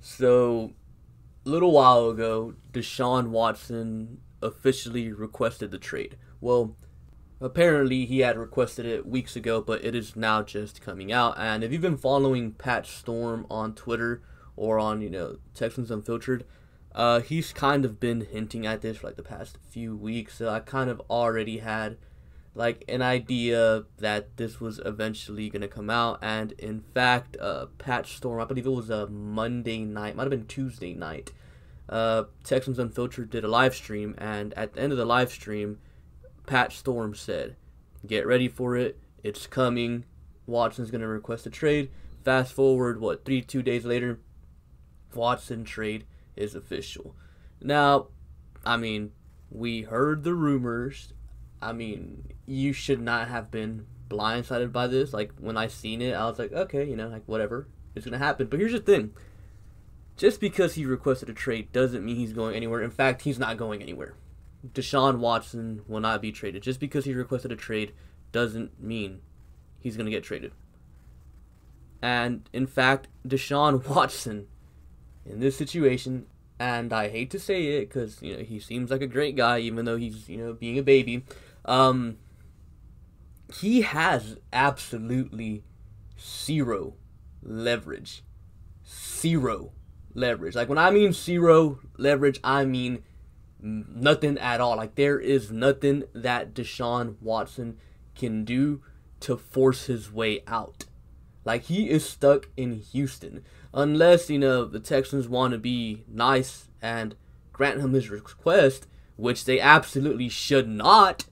So, a little while ago, Deshaun Watson officially requested the trade. Well, apparently he had requested it weeks ago, but it is now just coming out. And if you've been following Pat Storm on Twitter or on, Texans Unfiltered, he's kind of been hinting at this for like the past few weeks. So I kind of already had like an idea that this was eventually going to come out. And in fact, Pat Storm, I believe it was a Monday night, might have been Tuesday night, Texans Unfiltered did a live stream, and at the end of the live stream, Pat Storm said, get ready for it, it's coming, Watson's going to request a trade. Fast forward, 2 days later, Watson trade is official. Now, we heard the rumors. You should not have been blindsided by this. Like, when I seen it, I was like, okay, whatever, it's going to happen. But here's the thing. Just because he requested a trade doesn't mean he's going anywhere. In fact, he's not going anywhere. Deshaun Watson will not be traded. Just because he requested a trade doesn't mean he's going to get traded. And, in fact, Deshaun Watson, in this situation, and I hate to say it because, he seems like a great guy, even though he's, being a baby, he has absolutely zero leverage. Zero leverage. Like, when I mean zero leverage, I mean nothing at all. Like, there is nothing that Deshaun Watson can do to force his way out. Like, he is stuck in Houston. Unless, the Texans want to be nice and grant him his request, which they absolutely should not,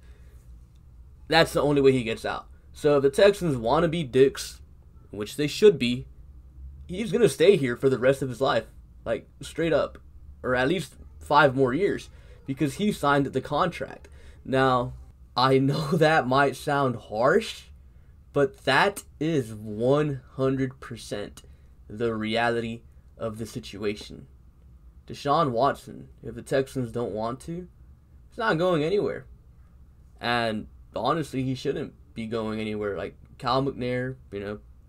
that's the only way he gets out. So if the Texans want to be dicks, which they should be, he's going to stay here for the rest of his life. Like, straight up. Or at least 5 more years. Because he signed the contract. Now, I know that might sound harsh, but that is 100% the reality of the situation. Deshaun Watson, if the Texans don't want to, he's not going anywhere. And honestly, he shouldn't be going anywhere. Like Cal McNair,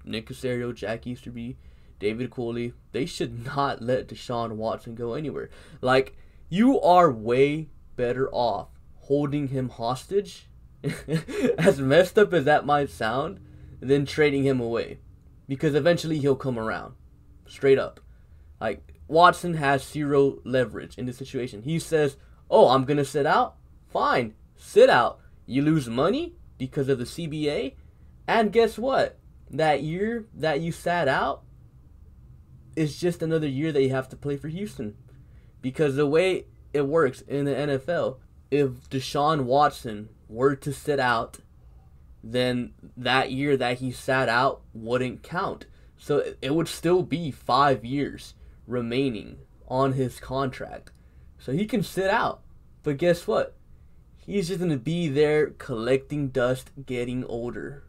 Nick Caserio, Jack Easterby, David Cooley, they should not let Deshaun Watson go anywhere. Like, you are way better off holding him hostage, as messed up as that might sound, than trading him away. Because eventually he'll come around. Straight up. Like, Watson has zero leverage in this situation. He says, oh, I'm going to sit out? Fine, sit out. You lose money because of the CBA. And guess what? That year that you sat out is just another year that you have to play for Houston. Because the way it works in the NFL, if Deshaun Watson were to sit out, then that year that he sat out wouldn't count. So it would still be 5 years remaining on his contract. So he can sit out. But guess what? He's just going to be there collecting dust, getting older,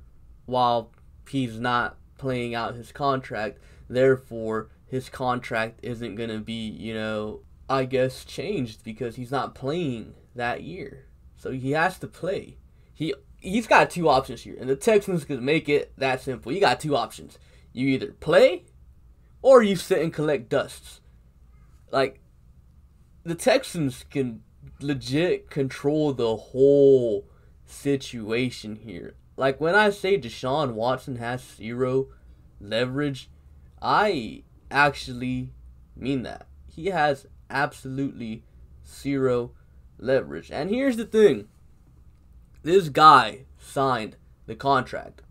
while he's not playing out his contract. Therefore, his contract isn't going to be, I guess, changed because he's not playing that year. So he has to play. He's got 2 options here, and the Texans could make it that simple. You got 2 options. You either play or you sit and collect dusts. Like, the Texans can legit control the whole situation here. Like, when I say Deshaun Watson has zero leverage, I actually mean that. He has absolutely zero leverage. And here's the thing. This guy signed the contract.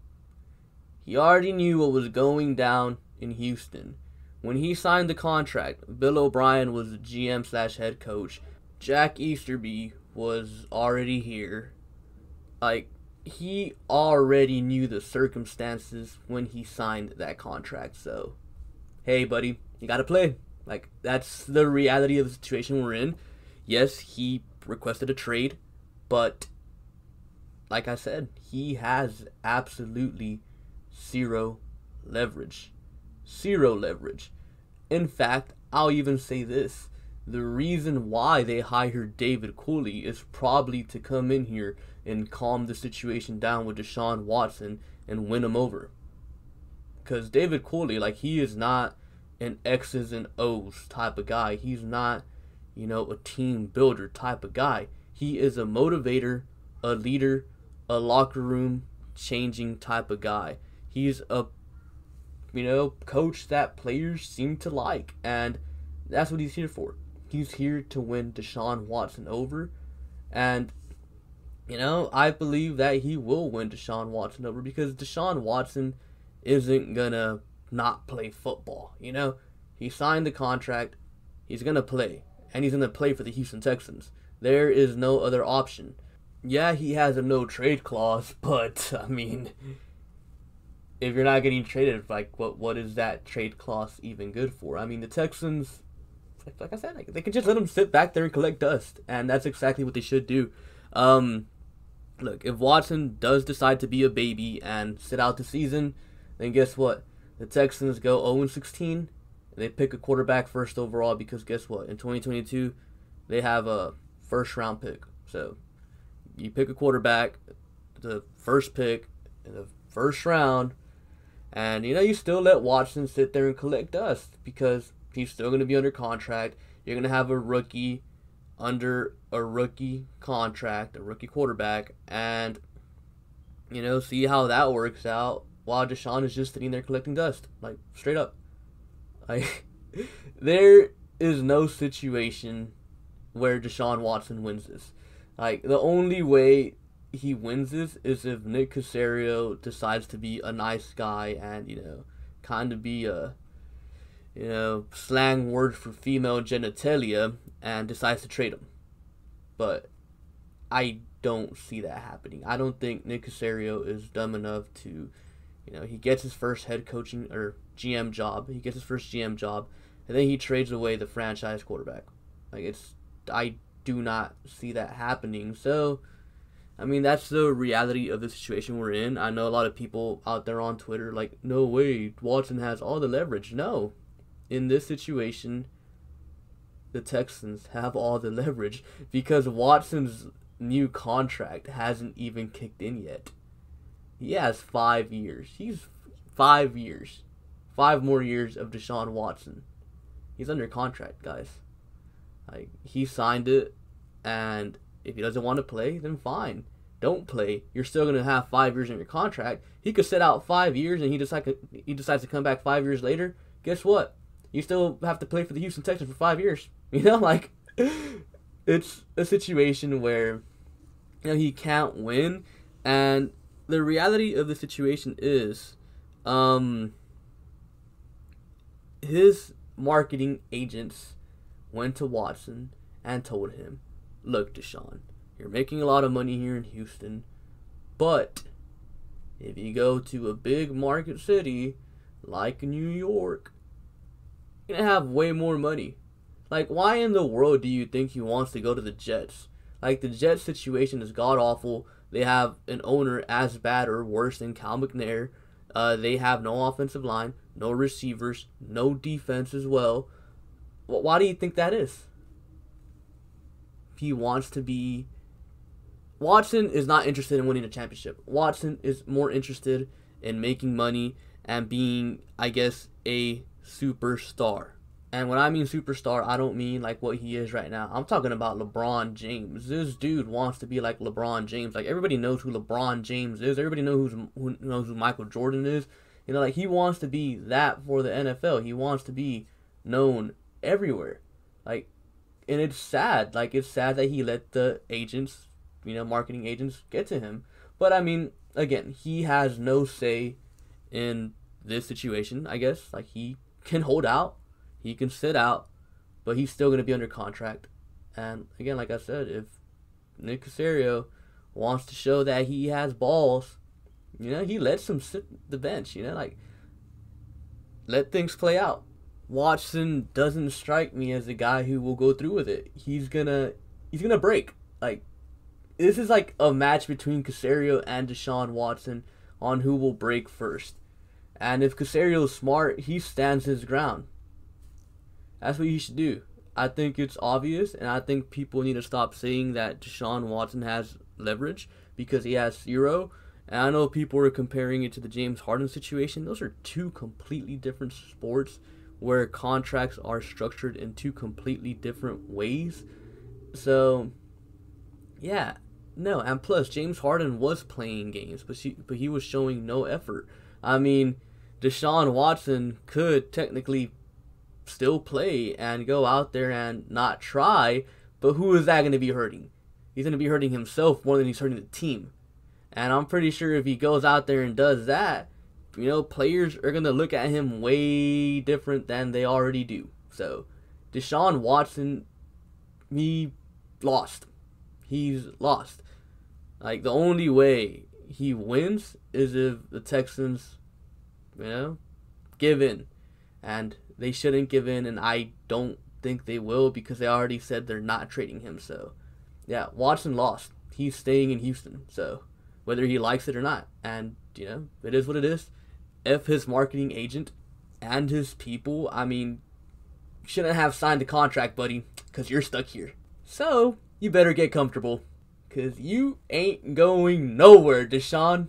He already knew what was going down in Houston. When he signed the contract, Bill O'Brien was the GM/head coach. Jack Easterby was already here. Like, he already knew the circumstances when he signed that contract. So, hey, buddy, you gotta play. Like, that's the reality of the situation we're in. Yes, he requested a trade, but like I said, he has absolutely zero leverage. Zero leverage. In fact, I'll even say this. The reason why they hired David Cooley is probably to come in here and calm the situation down with Deshaun Watson and win him over. Because David Cooley, he is not an X's and O's type of guy. He's not, a team builder type of guy. He is a motivator, a leader, a locker room changing type of guy. He's a, coach that players seem to like, and that's what he's here for. He's here to win Deshaun Watson over, and I believe that he will win Deshaun Watson over because Deshaun Watson isn't gonna not play football. He signed the contract, he's gonna play, and he's gonna play for the Houston Texans. There is no other option. Yeah, he has a no trade clause, but I mean, if you're not getting traded, like what is that trade clause even good for? I mean, the Texans, like I said, they can just let him sit back there and collect dust, and that's exactly what they should do. Look, if Watson does decide to be a baby and sit out the season, then guess what? The Texans go 0-16, and they pick a quarterback first overall because guess what? In 2022, they have a first-round pick. So you pick a quarterback, the first pick in the first round, and you still let Watson sit there and collect dust because he's still going to be under contract. You're going to have a rookie under a rookie contract, a rookie quarterback, and see how that works out while Deshaun is just sitting there collecting dust, like straight up. Like there is no situation where Deshaun Watson wins this. Like the only way he wins this is if Nick Caserio decides to be a nice guy and kind of be a slang word for female genitalia and decides to trade him. But I don't see that happening. I don't think Nick Caserio is dumb enough to, he gets his first head coaching or GM job. He gets his first GM job, and then he trades away the franchise quarterback. I do not see that happening. So, I mean, that's the reality of the situation we're in. I know a lot of people out there on Twitter like, no way, Watson has all the leverage. No. In this situation, the Texans have all the leverage because Watson's new contract hasn't even kicked in yet. He has 5 years. He's 5 years. 5 more years of Deshaun Watson. He's under contract, guys. Like, he signed it, and if he doesn't want to play, then fine. Don't play. You're still going to have 5 years in your contract. He could sit out 5 years, and he decides to come back 5 years later. Guess what? You still have to play for the Houston Texans for 5 years. It's a situation where, he can't win. And the reality of the situation is, his marketing agents went to Watson and told him, look, Deshaun, you're making a lot of money here in Houston, but if you go to a big market city like New York, you're going to have way more money. Like, why in the world do you think he wants to go to the Jets? Like, the Jets situation is god-awful. They have an owner as bad or worse than Cal McNair. They have no offensive line, no receivers, no defense as well. Why do you think that is? He wants to be... Watson is not interested in winning a championship. Watson is more interested in making money and being, I guess, a superstar. And when I mean superstar, I don't mean like what he is right now. I'm talking about LeBron James. This dude wants to be like LeBron James. Like, everybody knows who LeBron James is. Everybody knows who Michael Jordan is. Like, he wants to be that for the NFL. He wants to be known everywhere. Like, and it's sad. Like, it's sad that he let the agents, marketing agents get to him. But, I mean, again, he has no say in this situation, I guess. Like, he can hold out. He can sit out, but he's still going to be under contract. And again, like I said, if Nick Caserio wants to show that he has balls, he lets him sit the bench, like, let things play out. Watson doesn't strike me as a guy who will go through with it. He's gonna break. Like, this is like a match between Caserio and Deshaun Watson on who will break first. And if Caserio's smart, he stands his ground. That's what he should do. I think it's obvious, and I think people need to stop saying that Deshaun Watson has leverage because he has zero. And I know people are comparing it to the James Harden situation. Those are two completely different sports where contracts are structured in two completely different ways. So, yeah, no, and plus James Harden was playing games, but he was showing no effort. I mean, Deshaun Watson could technically still play and go out there and not try, but who is that going to be hurting? He's going to be hurting himself more than he's hurting the team. And I'm pretty sure if he goes out there and does that, players are going to look at him way different than they already do. So, Deshaun Watson, he lost. He's lost. Like, the only way he wins is if the Texans, give in. And they shouldn't give in, and I don't think they will because they already said they're not trading him. So, yeah, Watson lost. He's staying in Houston. So, whether he likes it or not. And, it is what it is. If his marketing agent and his people, you shouldn't have signed a contract, buddy, because you're stuck here. So, you better get comfortable, because you ain't going nowhere, Deshaun.